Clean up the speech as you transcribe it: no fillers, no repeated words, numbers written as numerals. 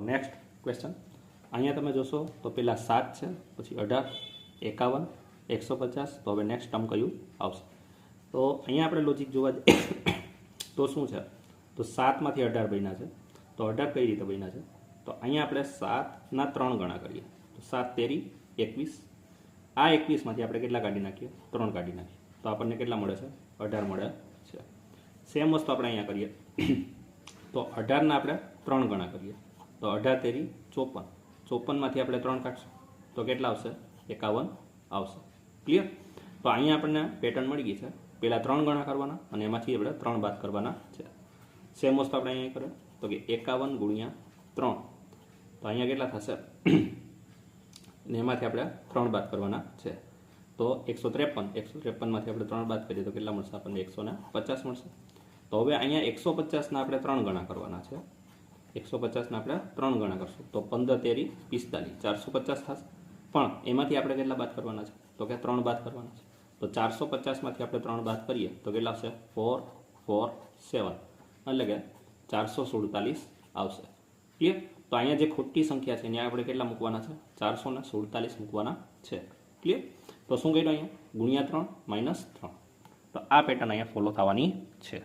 Next question અહીંયા તમે જોશો તો પહેલાં 7 છે, પછી 18, 51, 150. તો હવે નેક્સ્ટ ટર્મ કયું આવશે? તો અહીંયા આપણે લોજિક જોવા જઈએ તો શું છે, તો 7માંથી 18 બન્યા છે. તો 18 કઈ રીતે બન્યા છે? તો અહીંયા આપણે 7ના 3 ગણા કરીએ તો 7 તેરી 21. આ 21માંથી આપણે કેટલા કાઢી નાખીએ? 3 કાઢી નાખીએ તો આપણને કેટલા મળે છે? 18 મળે છે. સેમ વસ્તુ આપણે અહીંયા કરીએ તો 18ના આપણે 3 ગણા કરીએ તો 18 તેરી 54. 54માંથી આપણે 3 કાઢશું તો કેટલા આવશે? 51 આવશે. ક્લિયર? તો અહીંયા આપણને પેટર્ન મળી ગઈ છે. પહેલાં 3 ગણા કરવાના અને એમાંથી આપણે 3 બાદ કરવાના છે. સેમ વસ્તુ આપણે અહીંયા કરીએ તો કે 51 ગુણ્યા 3 તો અહીંયા કેટલા થશે? અને એમાંથી આપણે 3 બાદ કરવાના છે તો 153માંથી આપણે 3 બાદ કરીએ તો કેટલા મળશે આપણને? 150 મળશે. તો હવે અહીંયા 150ના આપણે 3 ગણા કરવાના છે. 150ના આપણે 3 ગણા કરશું તો 15 તેરી 45, 450 થશે. પણ એમાંથી આપણે કેટલા બાદ કરવાના છે? તો કે 3 બાદ કરવાના છે. તો 450માંથી આપણે 3 બાદ કરીએ તો કેટલા આવશે? 4, 4, 7 એટલે કે 447 આવશે. ક્લિયર? તો અહીંયા જે ખોટી સંખ્યા છે ત્યાં આપણે કેટલા મૂકવાના છે? 447 મૂકવાના છે. ક્લિયર? તો શું કર્યું અહીંયા? ગુણ્યા 3 -3. તો આ પેટર્ન અહીંયા ફોલો થવાની છે.